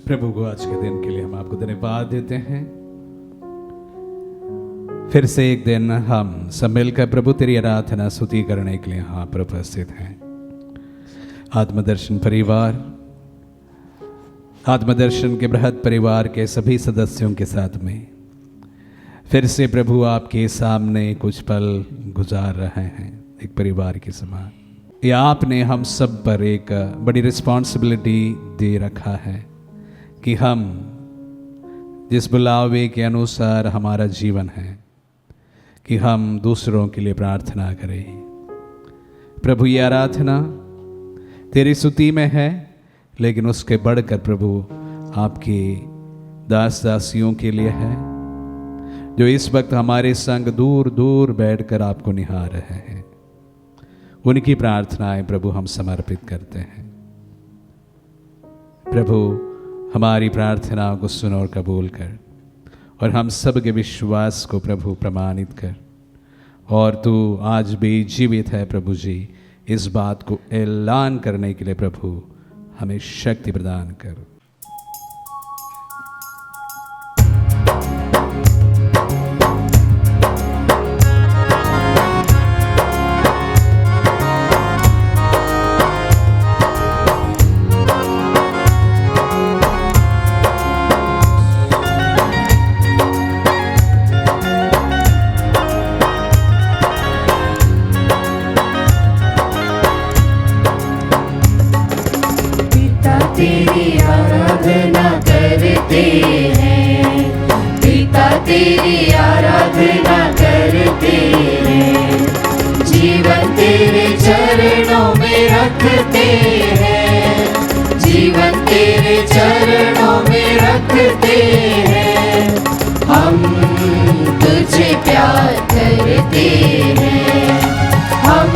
प्रभु को आज के दिन के लिए हम आपको धन्यवाद देते हैं। फिर से एक दिन हम सब मिलकर प्रभु तेरी आराधना स्तुति करने के लिए यहाँ पर उपस्थित हैं। आत्मदर्शन परिवार, आत्मदर्शन के बृहद परिवार के सभी सदस्यों के साथ में फिर से प्रभु आपके सामने कुछ पल गुजार रहे हैं एक परिवार के समान। ये आपने हम सब पर एक बड़ी रिस्पॉन्सिबिलिटी दे रखा है कि हम जिस बुलावे के अनुसार हमारा जीवन है कि हम दूसरों के लिए प्रार्थना करें। प्रभु ये आराधना तेरी स्तुति में है, लेकिन उसके बढ़कर प्रभु आपके दास दासियों के लिए है जो इस वक्त हमारे संग दूर दूर बैठकर आपको निहार रहे हैं। उनकी प्रार्थनाएं प्रभु हम समर्पित करते हैं। प्रभु हमारी प्रार्थनाओं को सुन और कबूल कर और हम सब के विश्वास को प्रभु प्रमाणित कर। और तू आज भी जीवित है प्रभु जी, इस बात को ऐलान करने के लिए प्रभु हमें शक्ति प्रदान कर। तेरी आराधना करते हैं, पिता तेरी आराधना करते हैं। जीवन तेरे चरणों में रखते हैं, जीवन तेरे चरणों में रखते हैं। हम तुझे प्यार करते हैं, हम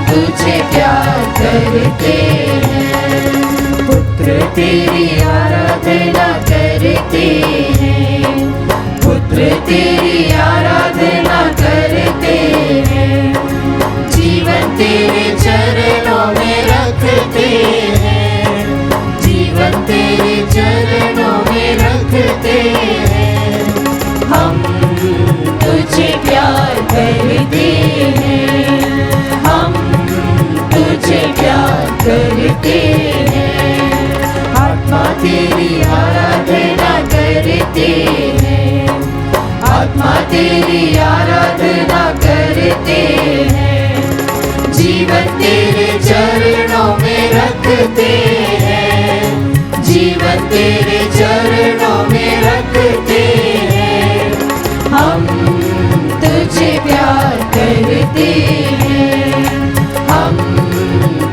तुझे प्यार करते हैं। पुत्र तेरी आराधना करते हैं, पुत्र तेरी आराधना करते हैं। जीवन तेरे चरणों में रखते हैं, जीवन तेरे चरणों में रखते हैं। हम तुझे प्यार करते हैं, हम तुझे प्यार करते हैं। आत्मा तेरी आराधना करते हैं, आत्मा तेरी आराधना करते हैं। जीवन तेरे चरणों में रखते हैं, जीवन तेरे चरणों में रखते हैं। हम तुझे प्यार करते हैं, हम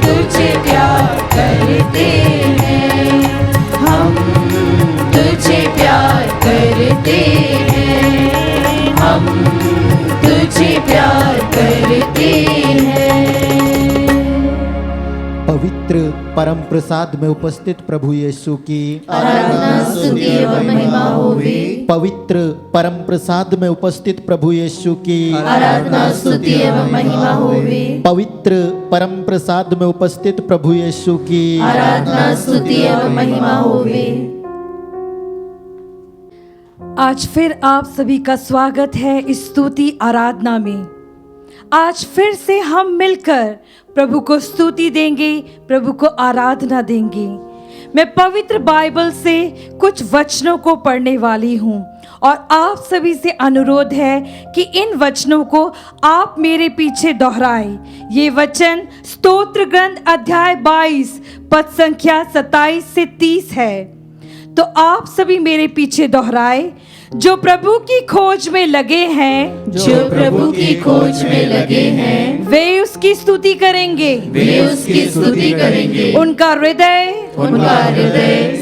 तुझे प्यार करते हैं। हम तुझे प्यार करते हैं, हम तुझे प्यार करते हैं। पवित्र परम प्रसाद में उपस्थित प्रभु यीशु की आराधना स्तुति एवं महिमा होवे। पवित्र परम प्रसाद में उपस्थित प्रभु यीशु की आराधना स्तुति एवं महिमा होवे। पवित्र परम प्रसाद में उपस्थित प्रभु यीशु की आराधना स्तुति एवं महिमा होवे। आज फिर आप सभी का स्वागत है इस स्तुति आराधना में। आज फिर से हम मिलकर प्रभु को स्तुति देंगे, प्रभु को आराधना देंगे। मैं पवित्र बाइबल से कुछ वचनों को पढ़ने वाली हूँ और आप सभी से अनुरोध है कि इन वचनों को आप मेरे पीछे दोहराएं। ये वचन स्तोत्र ग्रंथ अध्याय 22 पद संख्या 27 से 30 है। तो आप सभी मेरे पीछे दोहराए। जो प्रभु की खोज में लगे हैं, जो प्रभु की खोज में लगे हैं, वे उसकी स्तुति करेंगे, वे उसकी स्तुति करेंगे। उनका हृदय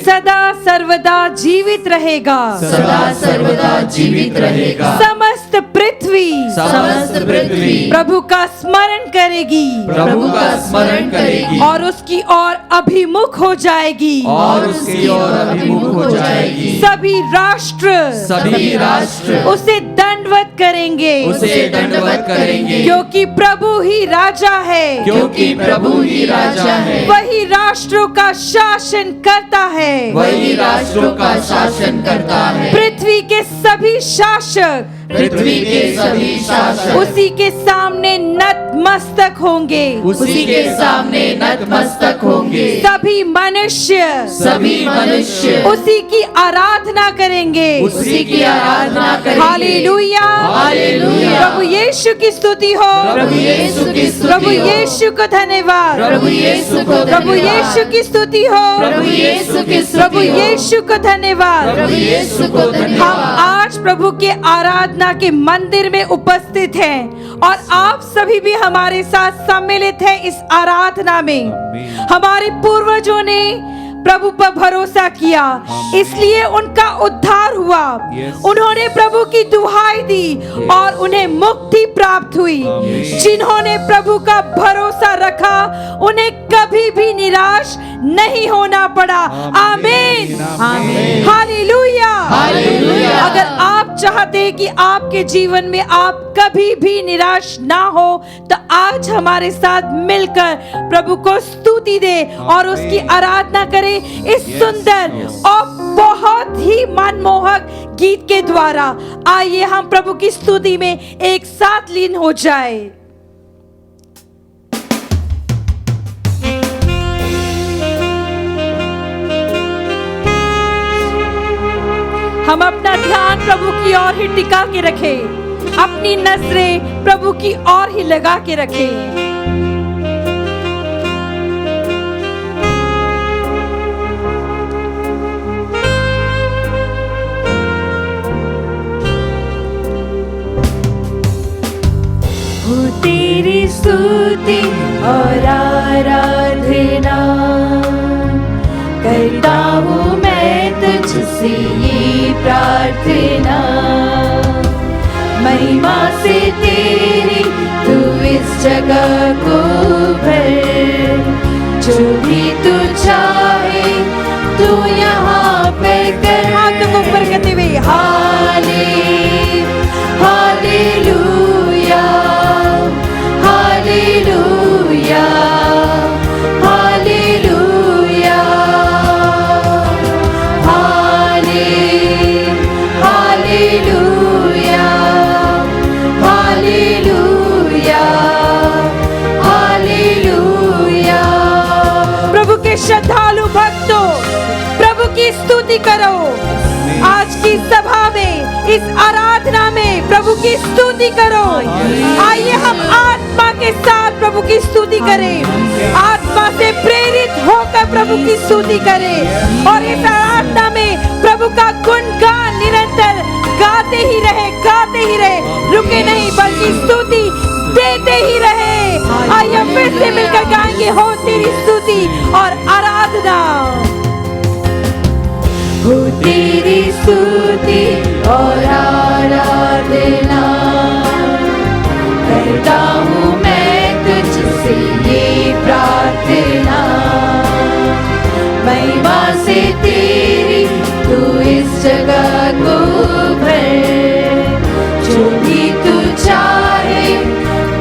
सदा सर्वदा जीवित रहेगा, सदा सर्वदा जीवित रहेगा। समस्त पृथ्वी प्रभु का स्मरण करेगी, प्रभु का स्मरण करेगी और उसकी ओर अभिमुख हो जाएगी, और उसकी ओर अभिमुख हो जाएगी। सभी राष्ट्र उसे दंड दंडवत करेंगे, उसे दंडवत करेंगे, क्योंकि प्रभु ही राजा है, क्योंकि प्रभु ही राजा है, वही राष्ट्रों का शासन करता है, वही राष्ट्रों का शासन करता है, पृथ्वी के सभी शासक पृथ्वी के सभी शासक उसी के सामने नतमस्तक होंगे, उसी के सामने नतमस्तक होंगे, सभी मनुष्य उसी की आराधना करेंगे, उसी की आराधना करेंगे। Hallelujah, hallelujah. प्रभु यीशु की स्तुति हो, प्रभु यीशु की स्तुति प्रभु हो। यीशु को धन्यवाद, प्रभु यीशु को प्रभु धन्यवाद। यीशु की स्तुति हो, प्रभु यीशु की स्तुति प्रभु हो। यीशु को धन्यवाद। प्रभु यीशु को हम धन्यवाद। आज प्रभु के आराधना के मंदिर में उपस्थित हैं और आप सभी भी हमारे साथ सम्मिलित हैं इस आराधना में। हमारे पूर्वजों ने प्रभु पर भरोसा किया, इसलिए उनका उद्धार हुआ। उन्होंने प्रभु की दुहाई दी और उन्हें मुक्ति प्राप्त हुई। जिन्होंने प्रभु का भरोसा रखा उन्हें कभी भी निराश नहीं होना पड़ा। आमीन, हालेलुया। हालेलुया। अगर आप चाहते हैं कि आपके जीवन में आप कभी भी निराश ना हो, तो आज हमारे साथ मिलकर प्रभु को स्तुति दे और उसकी आराधना करें इस सुंदर और बहुत ही मनमोहक गीत के द्वारा। आइए हम प्रभु की स्तुति में एक साथ लीन हो जाए। हम अपना ध्यान प्रभु की ओर ही टिका के रखें, अपनी नजरें प्रभु की ओर ही लगा के रखें। तेरी स्तुति और आराधना करता हूँ मैं तुझसे ये प्रार्थना, महिमा से तेरी तू इस जगह को भर, जो भी तू चाहे तू यहाँ पे कर। हाथ को ऊपर करते हुए हाले हालेलुया, हालेलुया, हालेलुया, हाले हालेलुया, हालेलुया, हालेलुया। प्रभु के श्रद्धालु भक्तों, प्रभु की स्तुति करो। आज की सभा में, इस आराधना में प्रभु की स्तुति करो। आइए हम आत्मा के साथ प्रभु की स्तुति करें, आत्मा से प्रेरित होकर प्रभु की स्तुति करें और इस आराधना में प्रभु का गुणगान निरंतर गाते ही रहे, रुके नहीं बल्कि स्तुति देते ही रहे। आइए फिर से मिलकर गाएंगे, हो तेरी स्तुति और आराधना, हो तेरी स्तुति और आराधना करता हूँ मैं तुझसे ये प्रार्थना, महिमा से तेरी तू इस जगह को भर, जो भी तू चाहे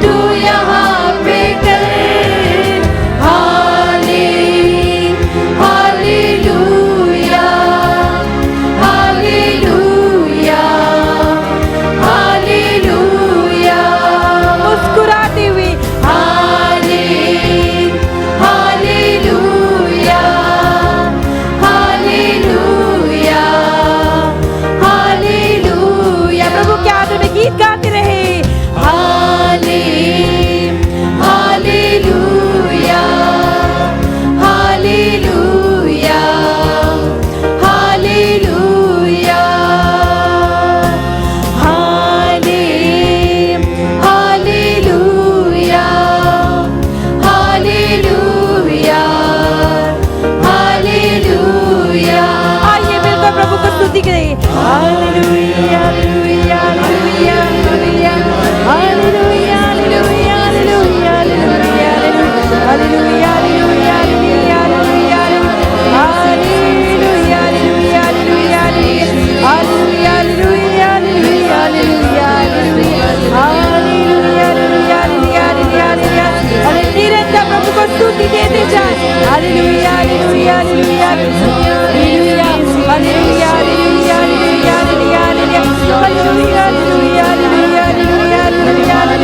तू यहाँ पे कर। हाले हालेलुया, हालेलुया, हालेलुया। मुस्कुराते हुए हाले हालेलुया, हालेलुया, हालेलुया। जाए। Hallelujah hallelujah hallelujah hallelujah hallelujah hallelujah hallelujah hallelujah hallelujah hallelujah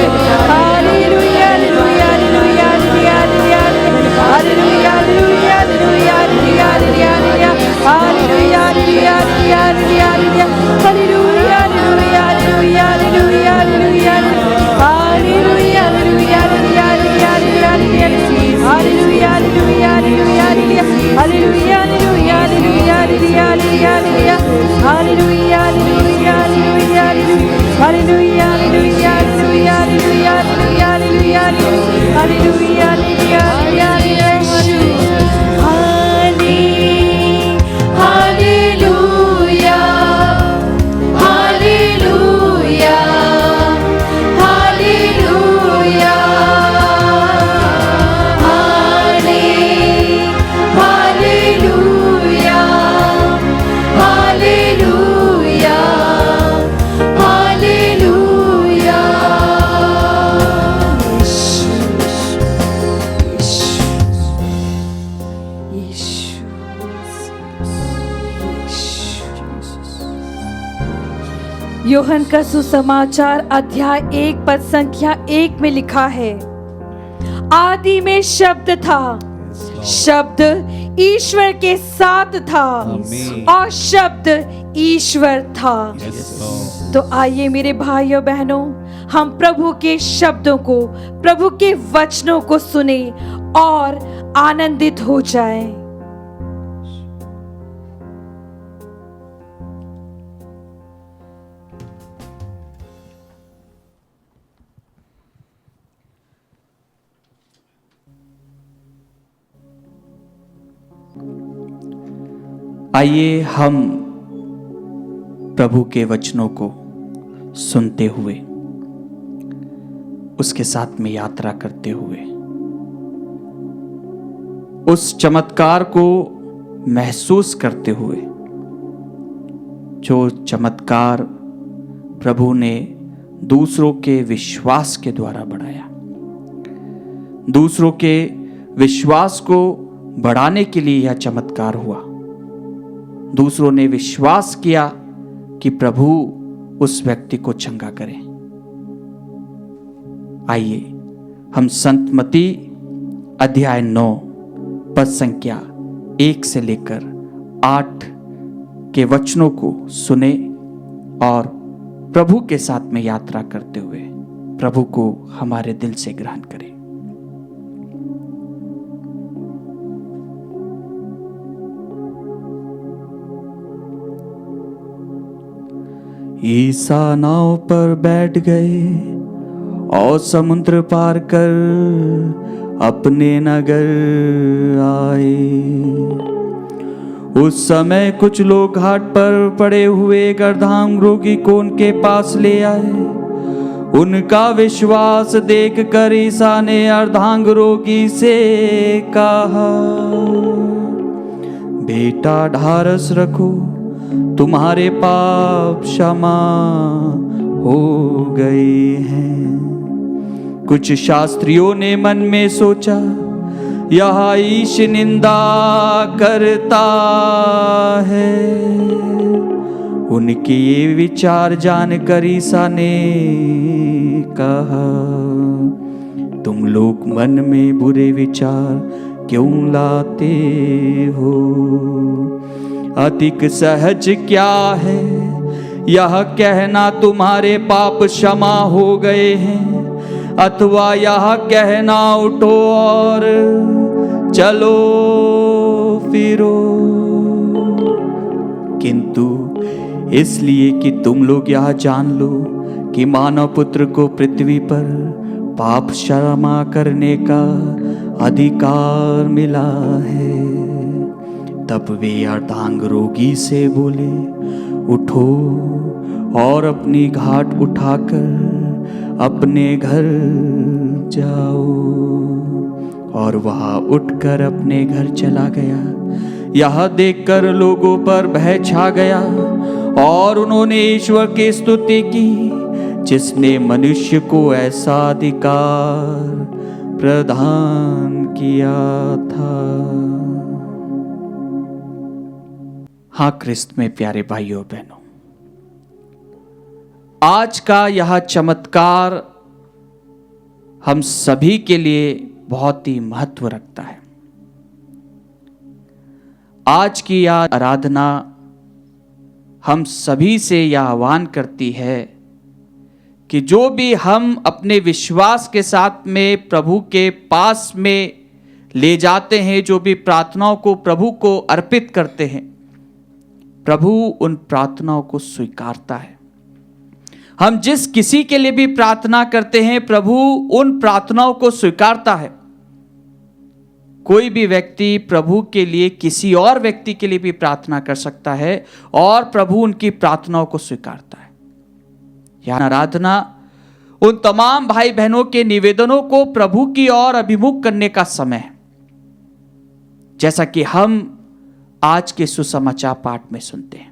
hallelujah hallelujah hallelujah hallelujah यूहन्ना का सुसमाचार अध्याय 1 पद संख्या 1 में लिखा है, आदि में शब्द था, शब्द ईश्वर के साथ था और शब्द ईश्वर था। तो आइए मेरे भाइयों बहनों, हम प्रभु के शब्दों को, प्रभु के वचनों को सुने और आनंदित हो जाएं। आइए हम प्रभु के वचनों को सुनते हुए, उसके साथ में यात्रा करते हुए, उस चमत्कार को महसूस करते हुए जो चमत्कार प्रभु ने दूसरों के विश्वास के द्वारा बढ़ाया, दूसरों के विश्वास को बढ़ाने के लिए यह चमत्कार हुआ। दूसरों ने विश्वास किया कि प्रभु उस व्यक्ति को चंगा करें। आइए हम संत मत्ती अध्याय 9 पद संख्या 1 से लेकर 8 के वचनों को सुने और प्रभु के साथ में यात्रा करते हुए प्रभु को हमारे दिल से ग्रहण करें। ईसा नाव पर बैठ गए और समुद्र पार कर अपने नगर आए। उस समय कुछ लोग घाट पर पड़े हुए एक अर्धांग रोगी को उनके पास ले आए। उनका विश्वास देखकर ईसा ने अर्धांग रोगी से कहा, बेटा ढारस रखो, तुम्हारे पाप क्षमा हो गए हैं। कुछ शास्त्रियों ने मन में सोचा, यह ईश निंदा करता है। उनके ये विचार जानकर ईसा ने कहा, तुम लोग मन में बुरे विचार क्यों लाते हो? अधिक सहज क्या है यह कहना तुम्हारे पाप क्षमा हो गए हैं, अथवा यह कहना उठो और चलो फिरो? किंतु इसलिए कि तुम लोग यह जान लो कि मानव पुत्र को पृथ्वी पर पाप क्षमा करने का अधिकार मिला है। तब वे अर्धांग रोगी से बोले, उठो और अपनी घाट उठाकर अपने घर जाओ। और वह उठकर अपने घर चला गया। यह देखकर लोगों पर भय छा गया और उन्होंने ईश्वर की स्तुति की जिसने मनुष्य को ऐसा अधिकार प्रदान किया था। हाँ क्रिस्त में प्यारे भाइयों बहनों, आज का यह चमत्कार हम सभी के लिए बहुत ही महत्व रखता है। आज की यह आराधना हम सभी से यह आह्वान करती है कि जो भी हम अपने विश्वास के साथ में प्रभु के पास में ले जाते हैं, जो भी प्रार्थनाओं को प्रभु को अर्पित करते हैं, प्रभु उन प्रार्थनाओं को स्वीकारता है। हम जिस किसी के लिए भी प्रार्थना करते हैं, प्रभु उन प्रार्थनाओं को स्वीकारता है। कोई भी व्यक्ति प्रभु के लिए किसी और व्यक्ति के लिए भी प्रार्थना कर सकता है और प्रभु उनकी प्रार्थनाओं को स्वीकारता है। यह आराधना उन तमाम भाई बहनों के निवेदनों को प्रभु की ओर अभिमुख करने का समय है, जैसा कि हम आज के सुसमाचार पाठ में सुनते हैं।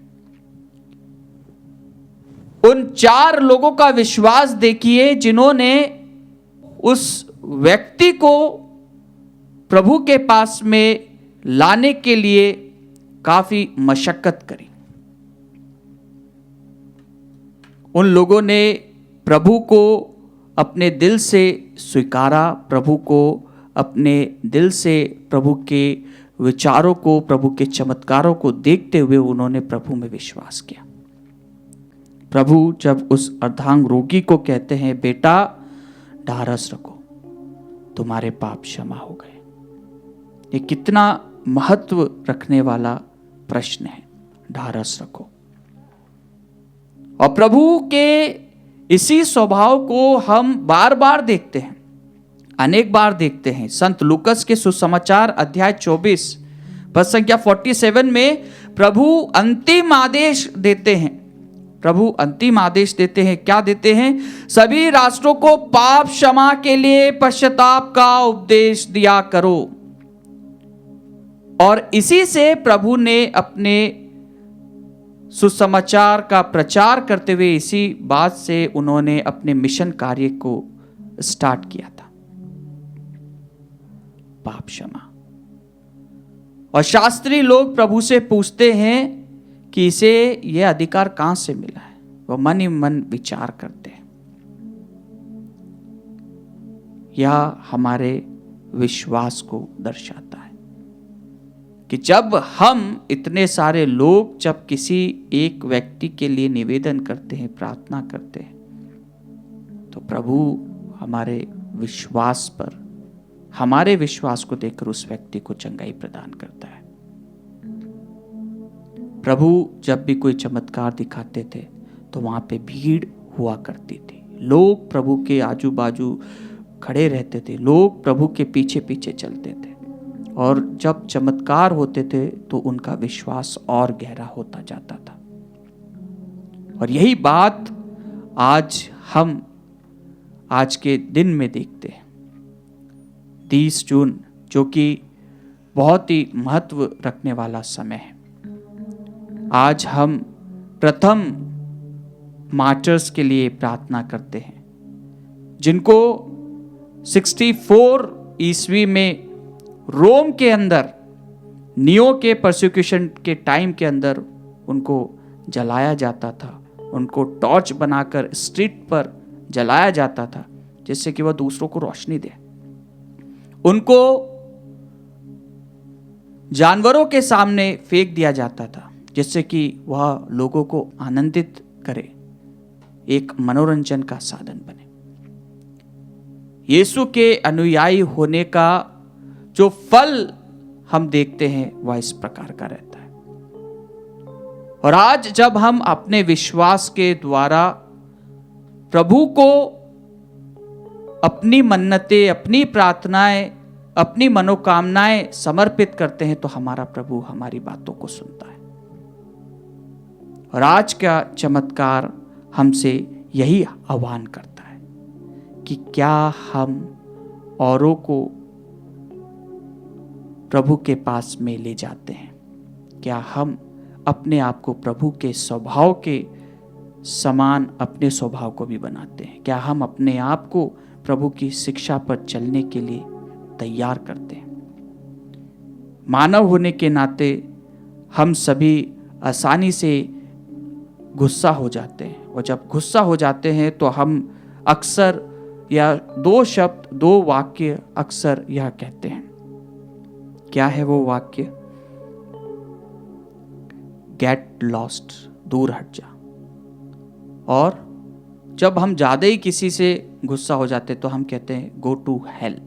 उन 4 लोगों का विश्वास देखिए जिन्होंने उस व्यक्ति को प्रभु के पास में लाने के लिए काफी मशक्कत करी। उन लोगों ने प्रभु को अपने दिल से स्वीकारा, प्रभु को अपने दिल से, प्रभु के विचारों को, प्रभु के चमत्कारों को देखते हुए उन्होंने प्रभु में विश्वास किया। प्रभु जब उस अर्धांग रोगी को कहते हैं, बेटा ढारस रखो, तुम्हारे पाप क्षमा हो गए। ये कितना महत्व रखने वाला प्रश्न है, ढारस रखो। और प्रभु के इसी स्वभाव को हम बार बार देखते हैं, अनेक बार देखते हैं। संत लूकस के सुसमाचार अध्याय 24 पद संख्या 47 में प्रभु अंतिम आदेश देते हैं। प्रभु अंतिम आदेश देते हैं, क्या देते हैं? सभी राष्ट्रों को पाप क्षमा के लिए पश्चाताप का उपदेश दिया करो। और इसी से प्रभु ने अपने सुसमाचार का प्रचार करते हुए, इसी बात से उन्होंने अपने मिशन कार्य को स्टार्ट किया था, पाप क्षमा। और शास्त्री लोग प्रभु से पूछते हैं कि इसे यह अधिकार कहां से मिला है। वह मन ही मन विचार करते हैं। यह हमारे विश्वास को दर्शाता है कि जब हम इतने सारे लोग जब किसी एक व्यक्ति के लिए निवेदन करते हैं, प्रार्थना करते हैं, तो प्रभु हमारे विश्वास पर, हमारे विश्वास को देखकर उस व्यक्ति को चंगाई प्रदान करता है। प्रभु जब भी कोई चमत्कार दिखाते थे तो वहां पे भीड़ हुआ करती थी। लोग प्रभु के आजू बाजू खड़े रहते थे, लोग प्रभु के पीछे पीछे चलते थे, और जब चमत्कार होते थे तो उनका विश्वास और गहरा होता जाता था। और यही बात आज हम आज के दिन में देखते हैं। 30 जून जो कि बहुत ही महत्व रखने वाला समय है। आज हम प्रथम मार्टर्स के लिए प्रार्थना करते हैं, जिनको 64 ईस्वी में रोम के अंदर नियो के परसिक्यूशन के टाइम के अंदर उनको जलाया जाता था। उनको टॉर्च बनाकर स्ट्रीट पर जलाया जाता था, जिससे कि वह दूसरों को रोशनी दे। उनको जानवरों के सामने फेंक दिया जाता था, जिससे कि वह लोगों को आनंदित करे, एक मनोरंजन का साधन बने। यीशु के अनुयायी होने का जो फल हम देखते हैं वह इस प्रकार का रहता है। और आज जब हम अपने विश्वास के द्वारा प्रभु को अपनी मन्नतें, अपनी प्रार्थनाएं, अपनी मनोकामनाएं समर्पित करते हैं, तो हमारा प्रभु हमारी बातों को सुनता है। और आज का चमत्कार हमसे यही आह्वान करता है कि क्या हम औरों को प्रभु के पास में ले जाते हैं? क्या हम अपने आप को प्रभु के स्वभाव के समान अपने स्वभाव को भी बनाते हैं? क्या हम अपने आप को प्रभु की शिक्षा पर चलने के लिए तैयार करते हैं। मानव होने के नाते हम सभी आसानी से गुस्सा हो जाते हैं, और जब गुस्सा हो जाते हैं तो हम अक्सर या दो शब्द, दो वाक्य अक्सर यह कहते हैं। क्या है वो वाक्य? गेट लॉस्ट, दूर हट जा। और जब हम ज्यादा ही किसी से गुस्सा हो जाते तो हम कहते हैं गो टू हेल।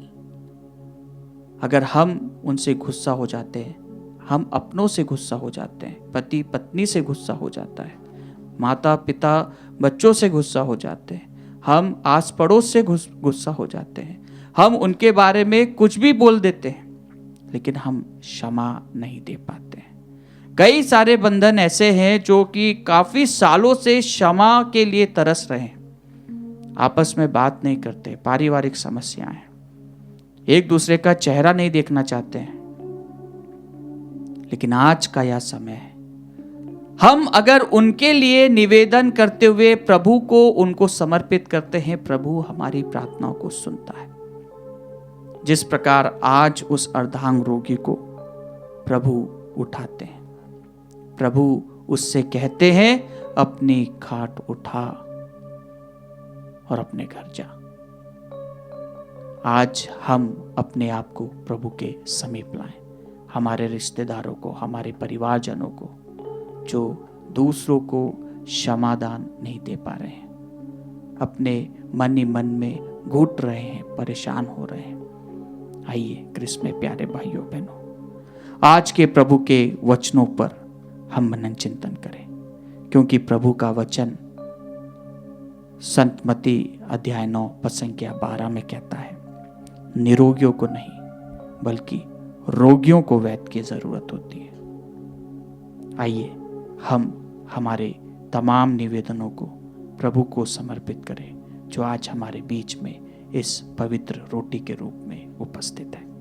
अगर हम उनसे गुस्सा हो जाते हैं, हम अपनों से गुस्सा हो जाते हैं, पति पत्नी से गुस्सा हो जाता है, माता पिता बच्चों से गुस्सा हो जाते हैं, हम आस पड़ोस से गुस्सा हो जाते हैं, हम उनके बारे में कुछ भी बोल देते हैं, लेकिन हम क्षमा नहीं दे पाते हैं। कई सारे बंधन ऐसे हैं जो कि काफी सालों से क्षमा के लिए तरस रहे हैं, आपस में बात नहीं करते, पारिवारिक समस्याएं हैं, एक दूसरे का चेहरा नहीं देखना चाहते हैं। लेकिन आज का यह समय है, हम अगर उनके लिए निवेदन करते हुए प्रभु को उनको समर्पित करते हैं, प्रभु हमारी प्रार्थनाओं को सुनता है। जिस प्रकार आज उस अर्धांग रोगी को प्रभु उठाते हैं, प्रभु उससे कहते हैं अपनी खाट उठा और अपने घर जा। आज हम अपने आप को प्रभु के समीप लाएं, हमारे रिश्तेदारों को, हमारे परिवारजनों को जो दूसरों को क्षमादान नहीं दे पा रहे हैं, अपने मन ही मन में घुट रहे हैं, परेशान हो रहे हैं। आइए क्रिस्त में प्यारे भाइयों बहनों, आज के प्रभु के वचनों पर हम मनन चिंतन करें, क्योंकि प्रभु का वचन संत मत्ती अध्याय 9 पद संख्या 12 में कहता है, निरोगियों को नहीं बल्कि रोगियों को वैद्य की जरूरत होती है। आइए हम हमारे तमाम निवेदनों को प्रभु को समर्पित करें, जो आज हमारे बीच में इस पवित्र रोटी के रूप में उपस्थित है।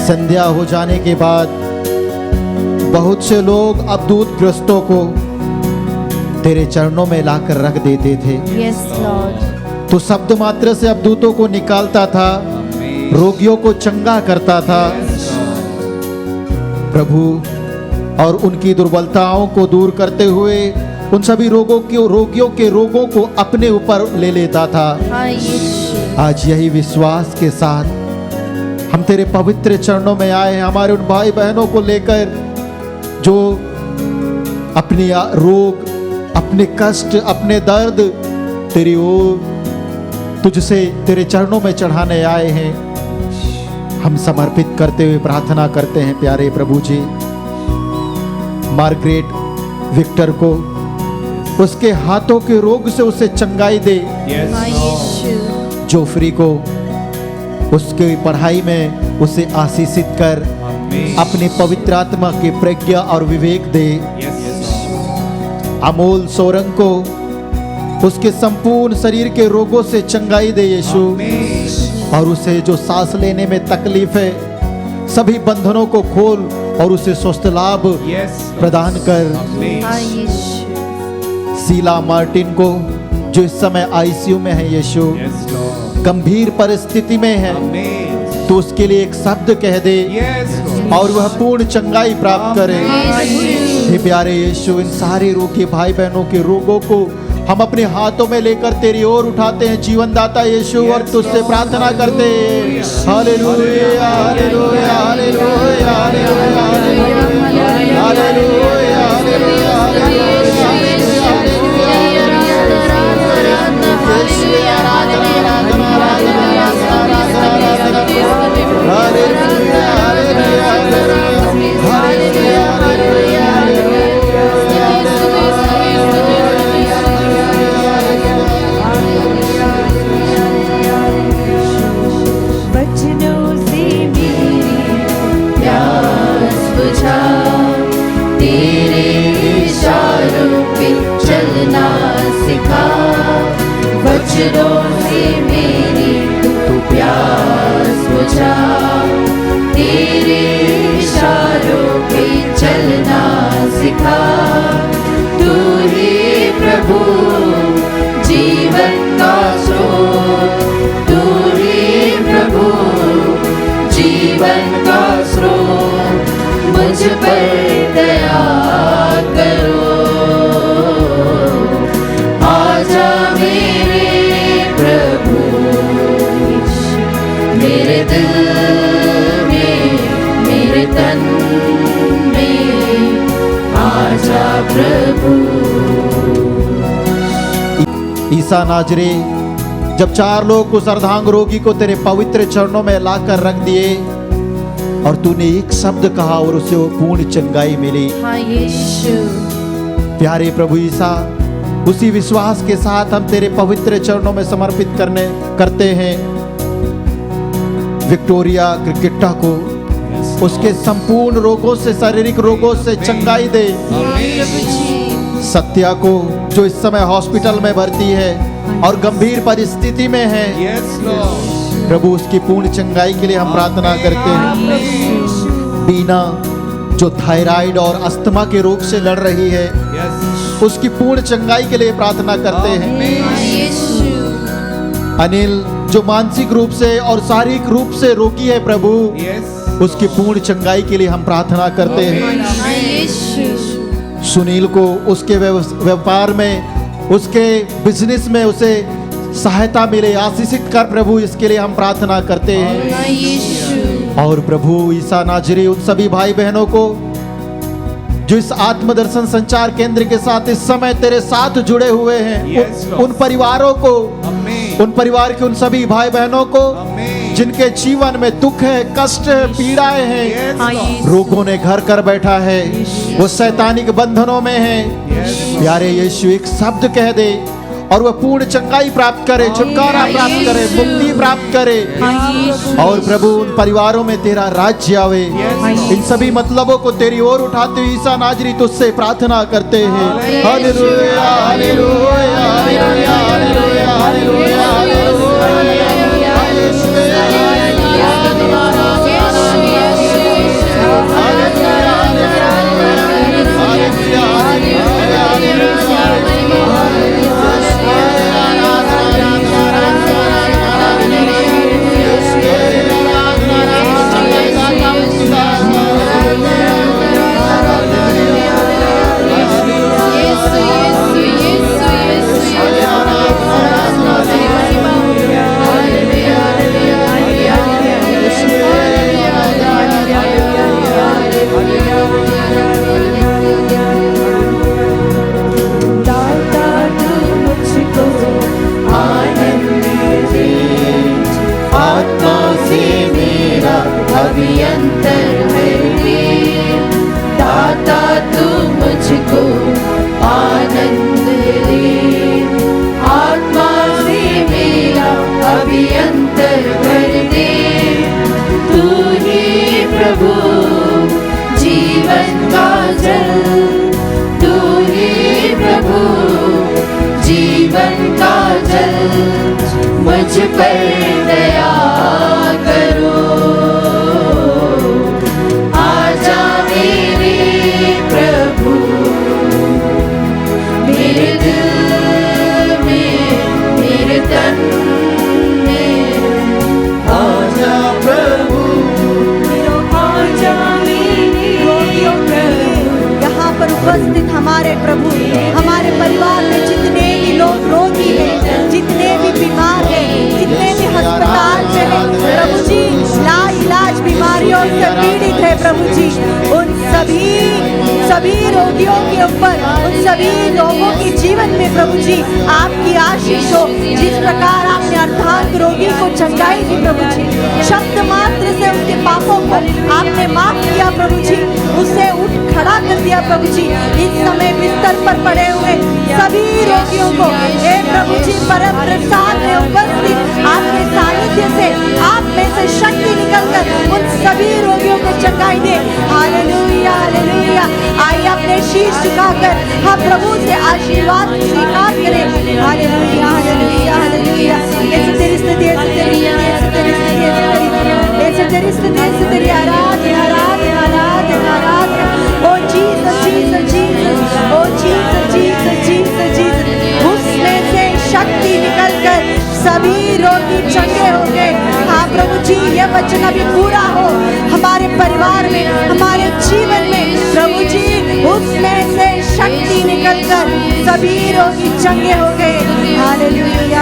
संध्या हो जाने के बाद बहुत से लोग अवधूत ग्रस्तों को तेरे चरणों में लाकर रख देते थे। Yes, Lord. तो शब्द मात्र से अवधूतों को निकालता था, रोगियों को चंगा करता था प्रभु, और उनकी दुर्बलताओं को दूर करते हुए उन सभी रोगियों के रोगों को अपने ऊपर ले लेता था। आज यही विश्वास के साथ हम तेरे पवित्र चरणों में आए हैं, हमारे उन भाई बहनों को लेकर जो अपनी रोग, अपने कष्ट, अपने दर्द तेरी ओर तुझसे तेरे चरणों में चढ़ाने आए हैं। हम समर्पित करते हुए प्रार्थना करते हैं प्यारे प्रभु जी, मार्गरेट विक्टर को उसके हाथों के रोग से उसे चंगाई दे। हाँ यीशु। जोफ्री को उसके पढ़ाई में उसे आशीषित कर, अपने पवित्र आत्मा की प्रज्ञा और विवेक दे। अमोल सोरंग को उसके संपूर्ण शरीर के रोगों से चंगाई दे यीशु, और उसे जो सांस लेने में तकलीफ है सभी बंधनों को खोल और उसे स्वस्थ लाभ प्रदान कर। हाँ यीशु। शीला मार्टिन को जो इस समय आईसीयू में है यीशु, गंभीर परिस्थिति में है, तो उसके लिए एक शब्द कह दे और वह पूर्ण चंगाई प्राप्त करे। हे प्यारे यीशु, इन सारे रोगी भाई बहनों के रोगों को हम अपने हाथों में लेकर तेरी ओर उठाते हैं जीवनदाता यीशु, और तुझसे प्रार्थना करते हैं। Hallelujah hallelujah hallelujah hallelujah hallelujah वचनों से मेरी तू प्यास बुझा, तेरे इशारों पे चलना सिखा। तू ही प्रभु जीवन का स्रोत, तू ही प्रभु जीवन का स्रोत, मुझ पर दया करो। आजा मेरे दिल में, मेरे तन में, आजा प्रभु। ईसा नाजरी, जब 4 लोग उस अर्धांग रोगी को तेरे पवित्र चरणों में लाकर रख दिए और तूने एक शब्द कहा और उसे वो पूर्ण चंगाई मिली। हाँ यीशु। प्यारे प्रभु ईसा, उसी विश्वास के साथ हम तेरे पवित्र चरणों में समर्पित करते हैं विक्टोरिया क्रिकेटा को, उसके संपूर्ण रोगों से, शारीरिक रोगों से चंगाई दे। सत्या को जो इस समय हॉस्पिटल में भर्ती है और गंभीर परिस्थिति में है, प्रभु उसकी पूर्ण चंगाई के लिए हम प्रार्थना करते हैं। बीना जो थायराइड और अस्थमा के रोग से लड़ रही है, उसकी पूर्ण चंगाई के लिए प्रार्थना करते हैं। अनिल जो मानसिक रूप से और शारीरिक रूप से रोगी है, प्रभु उसकी पूर्ण चंगाई के लिए हम प्रार्थना करते हैं। सुनील को उसके व्यापार में, उसके बिजनेस में उसे सहायता मिले, आशीषित कर प्रभु, इसके लिए हम प्रार्थना करते हैं। और प्रभु ईसा नाजरी, उन सभी भाई बहनों को जो इस आत्मदर्शन संचार केंद्र के साथ इस समय तेरे साथ जुड़े हुए हैं, उन परिवारों को, उन परिवार के उन सभी भाई बहनों को जिनके जीवन में दुख है, कष्ट है, पीड़ाएं हैं, रोगों ने घर कर बैठा है, वो शैतानिक बंधनों में है, प्यारे यीशु एक शब्द कह दे और वह पूर्ण चंगाई प्राप्त करे, छुटकारा प्राप्त करे, मुक्ति प्राप्त करे। और प्रभु उन परिवारों में तेरा राज्य आवे। इन सभी मतलबों को तेरी ओर उठाते हुए ईसा नाजरी तुझसे प्रार्थना करते हैं। Hallelujah hallelujah hallelujah hallelujah hallelujah भी अंतर भर दे। तू ही प्रभु जीवन का जल, तू ही प्रभु जीवन का जल, मुझ पर दया करो। आजा मेरे प्रभु, मेरे दिल में, मेरे तन में, आजा प्रभु, आजा मेरे प्रभु। यहाँ पर उपस्थित हमारे प्रभु, हमारे परिवार में जितने भी लोग रोगी हैं, जितने भी बीमार हैं, जितने भी अस्पताल में हैं, प्रभु जी लाइलाज बीमारियों से पीड़ित है प्रभु जी, उन सभी रोगियों के ऊपर, उन सभी लोगों के जीवन में प्रभु जी आपकी आशीष हो। जिस प्रकार आपने अर्धांग रोगी को चंगाई दी प्रभु जी, शब्द मात्र से उसके पापों को आपने माफ किया प्रभु जी, उसे उठ खड़ा कर दिया प्रभु जी। इस समय बिस्तर पर पड़े हुए सभी रोगियों को हे प्रभु जी परम प्रसाद में उपस्थित आपके सानिध्य से, आप में से शक्ति निकलकर उन सभी रोगियों को चंगाई दे। Hallelujah hallelujah. आइए अपने शीश झुकाकर हम प्रभु से आशीर्वाद स्वीकार करें। Hallelujah hallelujah hallelujah. ऐसे तेरी स्तुति, ऐसे तेरी स्तुति, ऐसे तेरी स्तुति, ऐसे तेरी आराधना आराधना आराधना आराधना। ओ जीसस जीसस जीसस, ओ जीसस जीसस जीसस जीसस। उसमें से शक्ति निकलकर सभी रोगी चंगे हो गए। हाँ प्रभु जी, यह वचन अभी पूरा हो हमारे परिवार में, हमारे जीवन में प्रभु जी। उसमें से शक्ति निकलकर सभी रोगी चंगे हो गए। हालेलुया